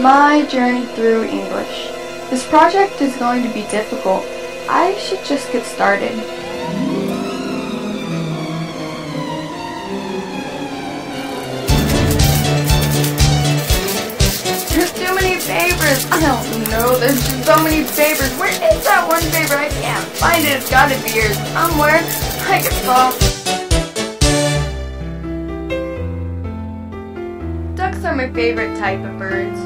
My journey through English. This project is going to be difficult. I should just get started. There's too many papers. I don't know. There's just so many papers. Where is that one paper? I can't find it. It's gotta be here somewhere. I can stop. Ducks are my favorite type of birds.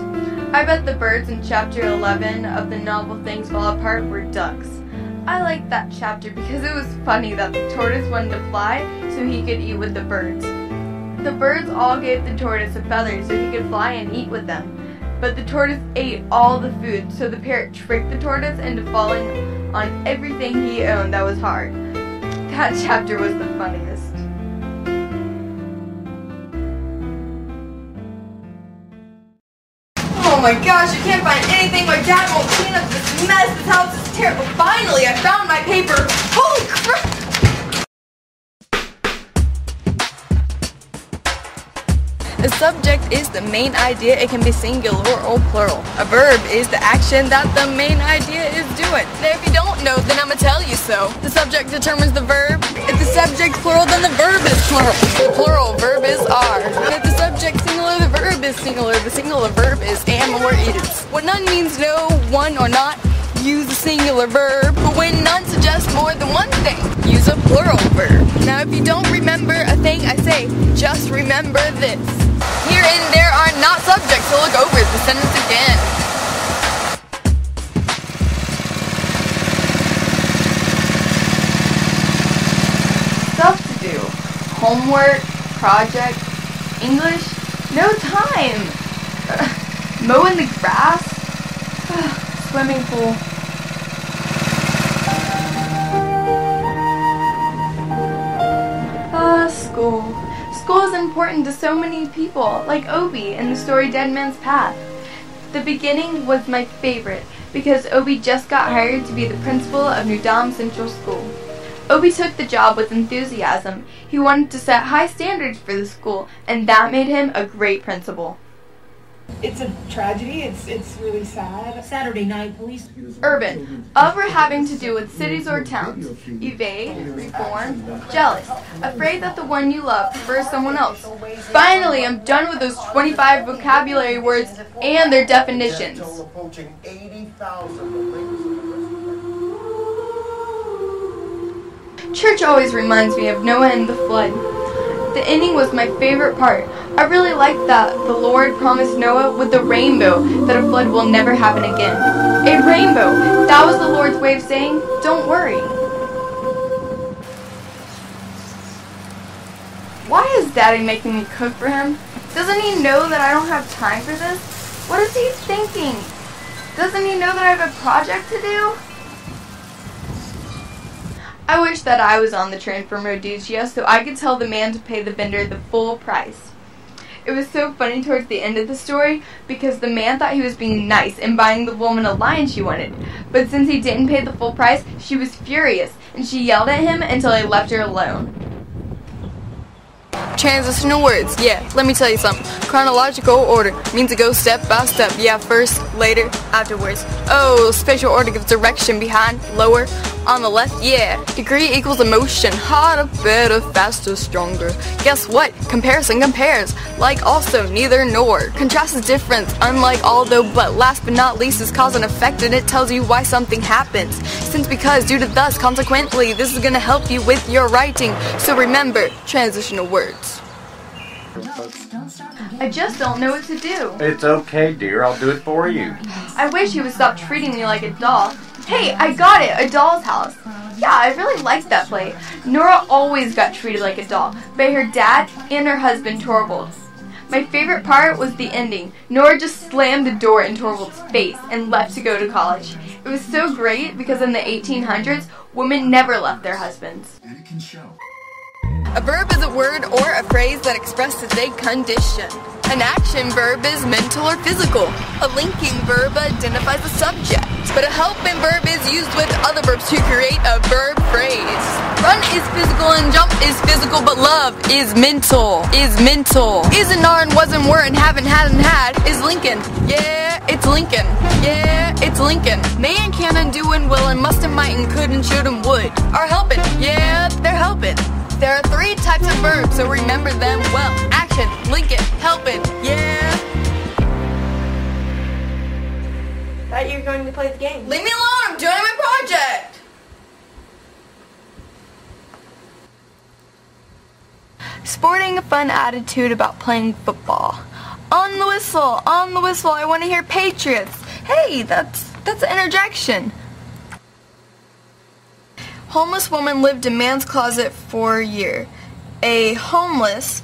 I bet the birds in chapter 11 of the novel Things Fall Apart were ducks. I liked that chapter because it was funny that the tortoise wanted to fly so he could eat with the birds. The birds all gave the tortoise a feather so he could fly and eat with them. But the tortoise ate all the food, so the parrot tricked the tortoise into falling on everything he owned that was hard. That chapter was the funniest. Oh my gosh, I can't find anything. My dad won't clean up this mess. This house is terrible. Finally, I found my paper. Holy crap! A subject is the main idea. It can be singular or plural. A verb is the action that the main idea is doing. Now, if you don't know, then I'm gonna tell you so. The subject determines the verb. If the subject's plural, then the verb is plural. The plural verb is are. And if the subject's singular, the verb is singular. The singular verb is am or is. When none means no, one, or not, use a singular verb. But when none suggests more than one thing, use a plural verb. Now, if you don't remember a thing I say, just remember this. Here and there are not subjects, so look over the sentence again. Stuff to do. Homework, project, English, no time. Mowing the grass, swimming pool. School. School is important to so many people, like Obi in the story Dead Man's Path. The beginning was my favorite because Obi just got hired to be the principal of New Dam Central School. Obi took the job with enthusiasm. He wanted to set high standards for the school, and that made him a great principal. It's a tragedy. It's really sad. Saturday night, police. Urban. Of or having to do with cities or towns. Evade, reform, jealous. Afraid that the one you love prefers someone else. Finally, I'm done with those 25 vocabulary words and their definitions. Church always reminds me of Noah and the flood. The ending was my favorite part. I really liked that the Lord promised Noah with the rainbow that a flood will never happen again. A rainbow. That was the Lord's way of saying, don't worry. Why is Daddy making me cook for him? Doesn't he know that I don't have time for this? What is he thinking? Doesn't he know that I have a project to do? I wish that I was on the train from Rhodesia so I could tell the man to pay the vendor the full price. It was so funny towards the end of the story because the man thought he was being nice and buying the woman a lion she wanted. But since he didn't pay the full price, she was furious and she yelled at him until he left her alone. Transitional words. Yeah, let me tell you something. Chronological order means it goes step by step. Yeah, first, later, afterwards. Oh, spatial order gives direction behind, lower, on the left. Yeah, degree equals emotion. Harder, better, faster, stronger. Guess what? Comparison compares. Like also, neither nor. Contrast is difference. Unlike although, but last but not least is cause and effect, and it tells you why something happens. Since, because, due to, thus, consequently, this is going to help you with your writing. So remember, transitional words. I just don't know what to do. It's okay, dear. I'll do it for you. I wish he would stop treating me like a doll. Hey, I got it! A doll's house. Yeah, I really liked that play. Nora always got treated like a doll by her dad and her husband, Torvald. My favorite part was the ending. Nora just slammed the door in Torvald's face and left to go to college. It was so great because in the 1800s, women never left their husbands. A verb is a word or a phrase that expresses a condition. An action verb is mental or physical. A linking verb identifies a subject. But a helping verb is used with other verbs to create a verb phrase. Run is physical and jump is physical, but love is mental. Is mental. Isn't, are, and wasn't, were, and haven't, hadn't, had is Lincoln. Yeah, it's Lincoln. Yeah, it's Lincoln. May and can and do and will and must and might and could and should and would are helping. Yeah, they're helping. There are 3 types of verbs, so remember them well. Action, Lincoln, helping, yeah. Thought you were going to play the game. Leave me alone, I'm doing my project. Sporting a fun attitude about playing football. On the whistle, I want to hear Patriots. Hey, that's an interjection. Homeless woman lived in man's closet for a year. A homeless,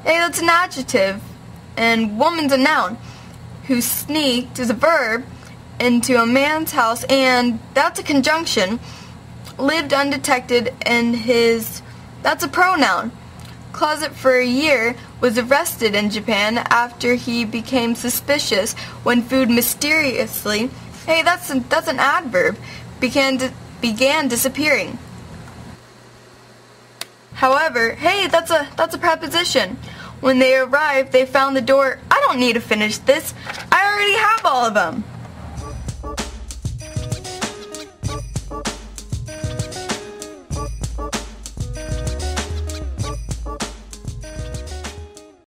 hey, that's an adjective, and woman's a noun. Who sneaked is a verb into a man's house, and that's a conjunction. Lived undetected in his, that's a pronoun. Closet for a year was arrested in Japan after he became suspicious when food mysteriously, hey, that's an adverb, began disappearing. However, hey, that's a preposition. When they arrived, they found the door. I don't need to finish this. I already have all of them.